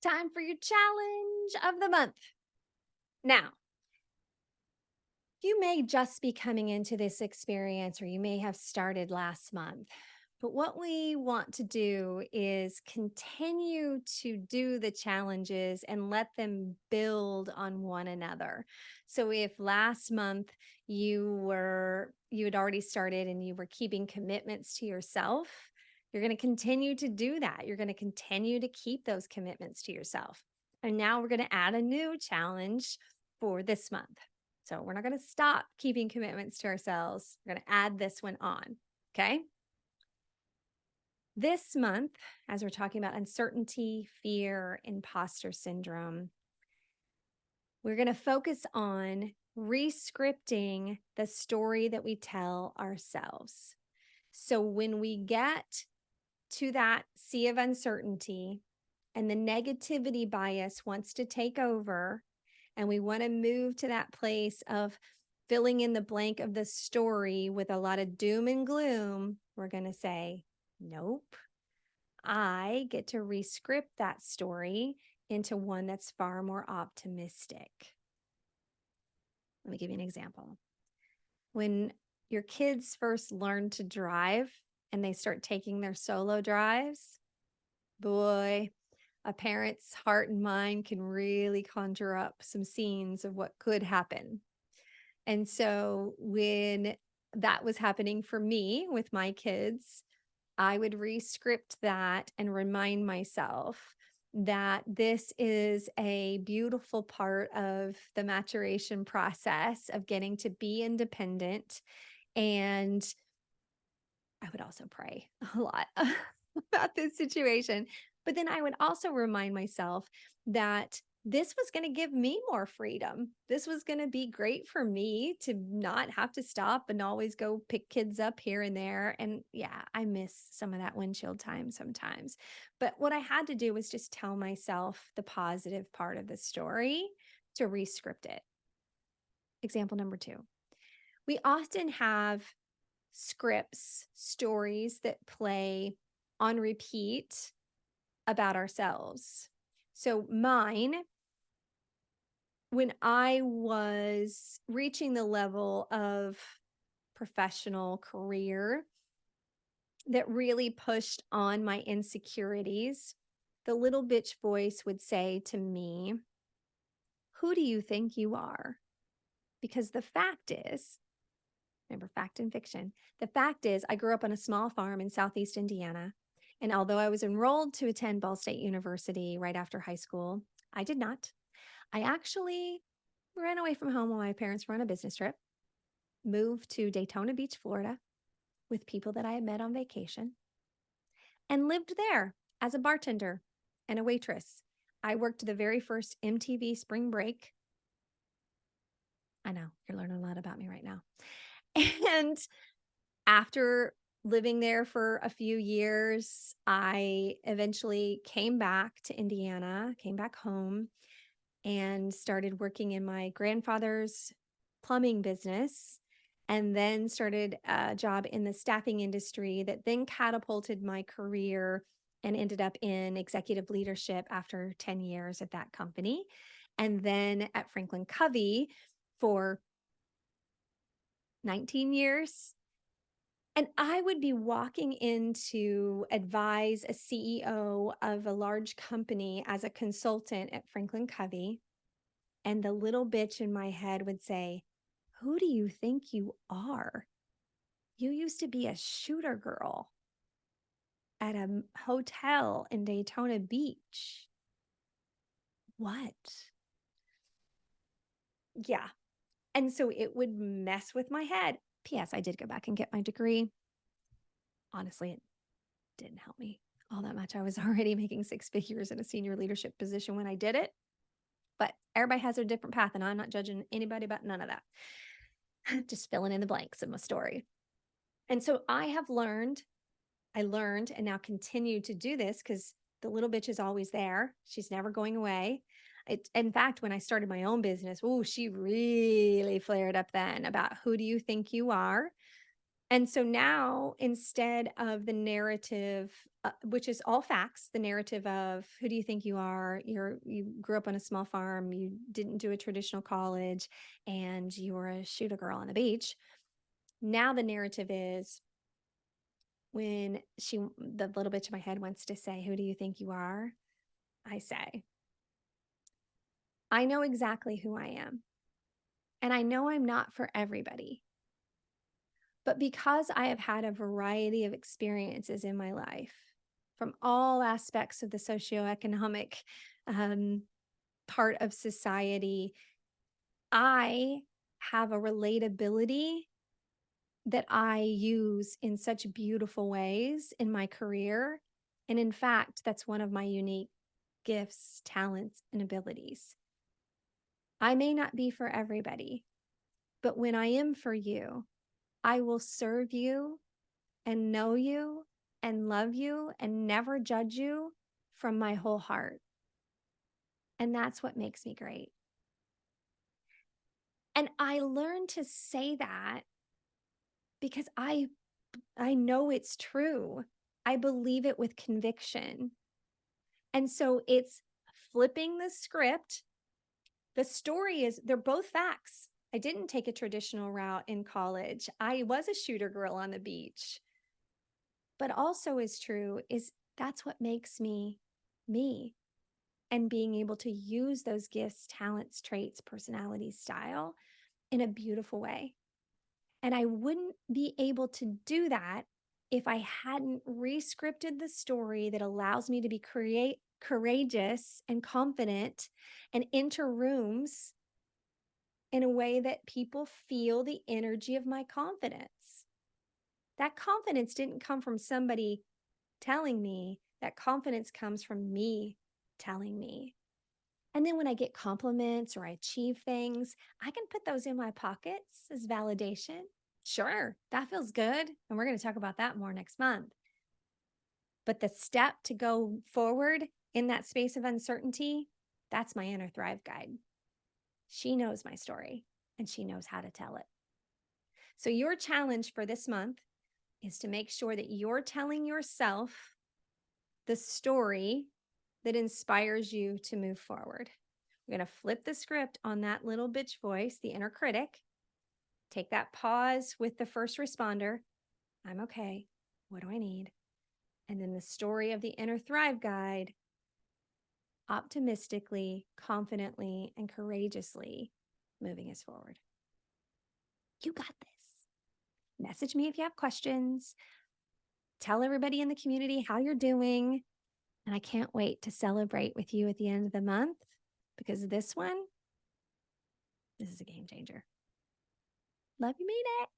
Time for your challenge of the month. Now, you may just be coming into this experience, or you may have started last month. But what we want to do is continue to do the challenges and let them build on one another. So if last month you had already started and you were keeping commitments to yourself, you're going to continue to do that. You're going to continue to keep those commitments to yourself. And now we're going to add a new challenge for this month. So we're not going to stop keeping commitments to ourselves. We're going to add this one on. Okay. This month, as we're talking about uncertainty, fear, imposter syndrome, we're going to focus on rescripting the story that we tell ourselves. So when we get to that sea of uncertainty and the negativity bias wants to take over, and we want to move to that place of filling in the blank of the story with a lot of doom and gloom, we're going to say, nope, I get to rescript that story into one that's far more optimistic. Let me give you an example. When your kids first learn to drive and they start taking their solo drives, boy, a parent's heart and mind can really conjure up some scenes of what could happen. And so when that was happening for me with my kids, I would rescript that and remind myself that this is a beautiful part of the maturation process of getting to be independent. And I would also pray a lot about this situation. But then I would also remind myself that this was going to give me more freedom. This was going to be great for me to not have to stop and always go pick kids up here and there. And yeah, I miss some of that windshield time sometimes. But what I had to do was just tell myself the positive part of the story to rescript it. Example number 2. We often have scripts, stories that play on repeat about ourselves. So mine, when I was reaching the level of professional career that really pushed on my insecurities, the little bitch voice would say to me, who do you think you are? Because the fact is, remember, fact and fiction. The fact is, I grew up on a small farm in Southeast Indiana. And although I was enrolled to attend Ball State University right after high school, I did not. I actually ran away from home while my parents were on a business trip, moved to Daytona Beach, Florida, with people that I had met on vacation, and lived there as a bartender and a waitress. I worked the very first MTV Spring Break. I know, you're learning a lot about me right now. And after living there for a few years, I eventually came back to Indiana, came back home, and started working in my grandfather's plumbing business, and then started a job in the staffing industry that then catapulted my career and ended up in executive leadership after 10 years at that company. And then at Franklin Covey for 19 years. And I would be walking in to advise a CEO of a large company as a consultant at Franklin Covey. And the little bitch in my head would say, who do you think you are? You used to be a shooter girl at a hotel in Daytona Beach. What? Yeah. And so it would mess with my head. P.S. I did go back and get my degree. Honestly, it didn't help me all that much. I was already making 6 figures in a senior leadership position when I did it. But everybody has a different path, and I'm not judging anybody about none of that. Just filling in the blanks of my story. And so I learned, and now continue to do this because the little bitch is always there. She's never going away. In fact, when I started my own business, she really flared up then about who do you think you are? And so now, instead of the narrative which is all facts, the narrative of who do you think you are? You grew up on a small farm, you didn't do a traditional college, and you were a shooter girl on the beach. Now the narrative is when the little bitch in my head wants to say, who do you think you are? I say, I know exactly who I am. And I know I'm not for everybody. But because I have had a variety of experiences in my life from all aspects of the socioeconomic part of society, I have a relatability that I use in such beautiful ways in my career. And in fact, that's one of my unique gifts, talents, and abilities. I may not be for everybody, but when I am for you, I will serve you and know you and love you and never judge you from my whole heart. And that's what makes me great. And I learned to say that because I know it's true. I believe it with conviction. And so it's flipping the script. The story is, they're both facts. I didn't take a traditional route in college. I was a shooter girl on the beach. But also is true is that's what makes me me. And being able to use those gifts, talents, traits, personality, style in a beautiful way. And I wouldn't be able to do that if I hadn't re-scripted the story that allows me to be courageous and confident and enter rooms in a way that people feel the energy of my confidence. That confidence didn't come from somebody telling me. That confidence comes from me telling me. And then when I get compliments or I achieve things, I can put those in my pockets as validation. Sure, that feels good. And we're going to talk about that more next month. But the step to go forward in that space of uncertainty, that's my inner Thrive Guide. She knows my story and she knows how to tell it. So your challenge for this month is to make sure that you're telling yourself the story that inspires you to move forward. We're going to flip the script on that little bitch voice, the inner critic. Take that pause with the first responder. I'm okay. What do I need? And then the story of the inner Thrive Guide, optimistically, confidently, and courageously moving us forward. You got this. Message me if you have questions. Tell everybody in the community how you're doing. And I can't wait to celebrate with you at the end of the month because this is a game changer. Love you, mean it.